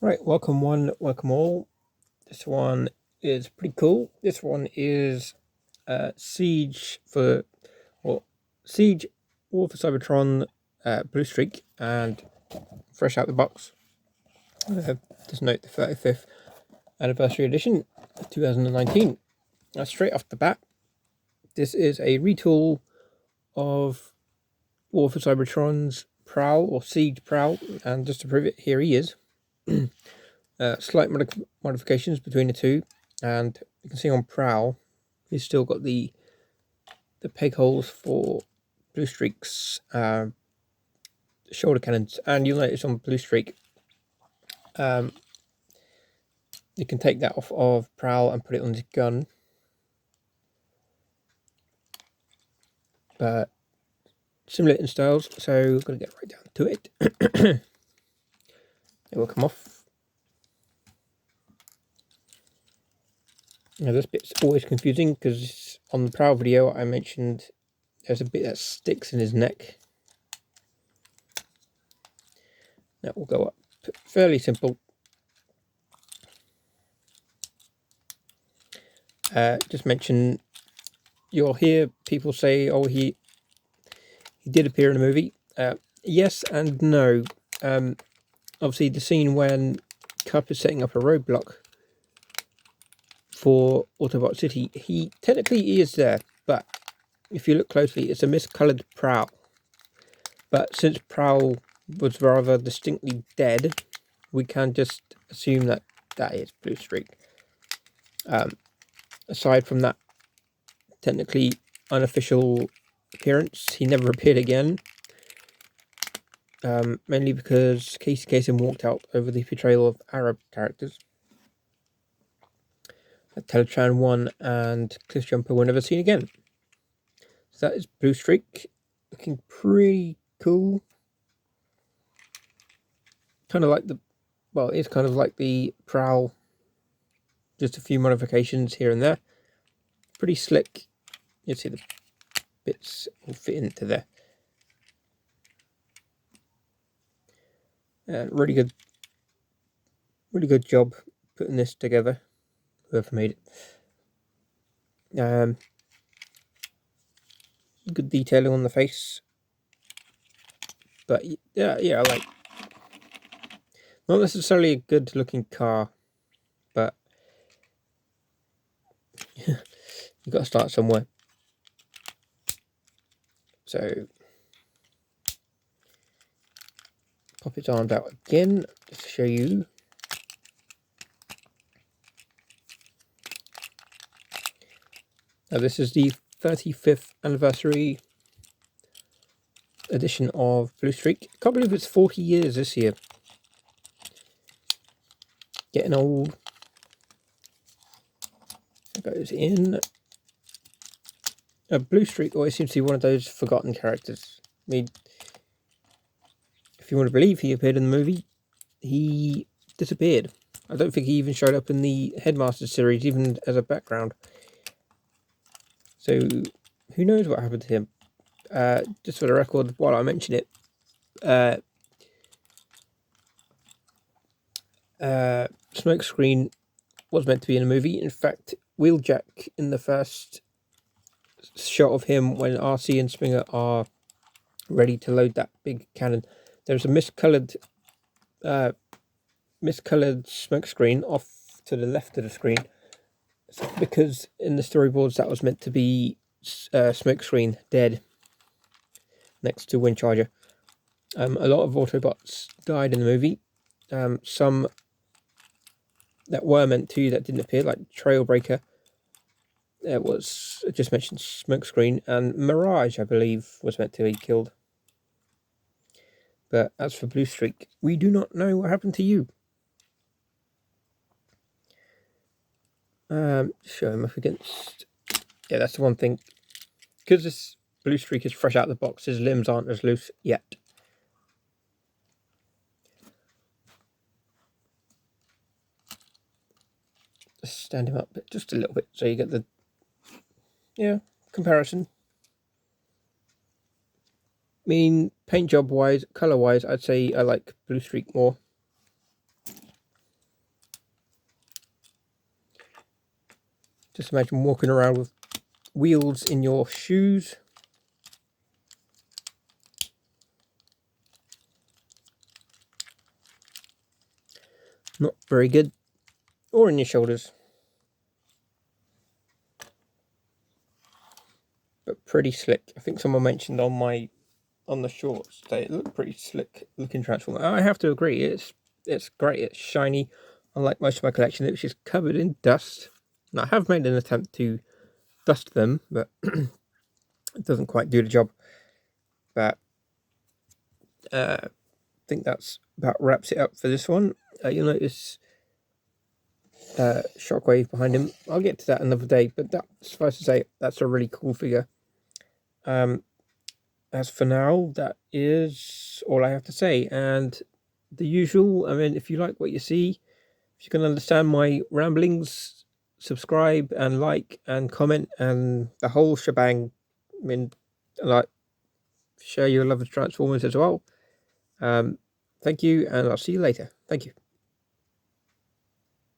Right, welcome one, welcome all. This one is pretty cool. This one is Siege for, well, Siege War for Cybertron Bluestreak, and fresh out the box. Just note the 35th anniversary edition, 2019. Straight off the bat, this is a retool of War for Cybertron's Prowl, or Siege Prowl, and just to prove it, here he is. Slight modifications between the two, and you can see on Prowl he's still got the peg holes for Bluestreak's shoulder cannons, and you'll notice on Bluestreak you can take that off of Prowl and put it on his gun, but similar in styles, so I'm going to get right down to it. It will come off. Now this bit's always confusing because on the Prowl video I mentioned there's a bit that sticks in his neck. That will go up. Fairly simple. Just mention, you'll hear people say, "Oh, he did appear in a movie." Yes and no. Obviously, the scene when Cup is setting up a roadblock for Autobot City, he technically is there, but if you look closely, it's a miscolored Prowl. But since Prowl was rather distinctly dead, we can just assume that that is Bluestreak. Aside from that technically unofficial appearance, he never appeared again. Mainly because Casey Kasem walked out over the portrayal of Arab characters. Teletran 1 and Cliffjumper were never seen again. So that is Bluestreak, looking pretty cool. Kind of like it's kind of like the Prowl, just a few modifications here and there. Pretty slick. You see the bits will fit into there. Really good job putting this together, whoever made it. Good detailing on the face, but yeah, like, not necessarily a good looking car, but you got to start somewhere. So pop its arms out again just to show you. Now this is the 35th anniversary edition of Bluestreak. I can't believe it's 40 years this year. Getting old. It goes in. Bluestreak always seems to be one of those forgotten characters. I mean, if you want to believe he appeared in the movie, he disappeared. I don't think he even showed up in the Headmaster series, even as a background. So, who knows what happened to him? Just for the record, while I mention it, Smokescreen was meant to be in a movie. In fact, Wheeljack, in the first shot of him when RC and Springer are ready to load that big cannon, there's a miscolored smokescreen off to the left of the screen, because in the storyboards that was meant to be Smokescreen dead next to Windcharger. A lot of Autobots died in the movie. Some that were meant to, that didn't appear, like Trailbreaker. There was, I just mentioned Smokescreen, and Mirage, I believe, was meant to be killed. But as for Bluestreak, we do not know what happened to you. Show him up against. Yeah, that's the one thing. Because this Bluestreak is fresh out of the box, his limbs aren't as loose yet. Just stand him up just a little bit so you get the comparison. I mean, paint job wise, color wise, I'd say I like Bluestreak more. Just imagine walking around with wheels in your shoes. Not very good. Or in your shoulders. But pretty slick. I think someone mentioned on the shorts that it looked pretty slick looking Transformer. I have to agree, it's great, it's shiny. Unlike most of my collection, which is covered in dust. Now, I have made an attempt to dust them, but it doesn't quite do the job. But I think that's about wraps it up for this one. You'll notice Shockwave behind him. I'll get to that another day, but that, suffice to say, that's a really cool figure. As for now, that is all I have to say. And the usual, I mean, if you like what you see, if you can understand my ramblings, subscribe and like and comment and the whole shebang. I mean, like, share your love of Transformers as well. Thank you, and I'll see you later. Thank you.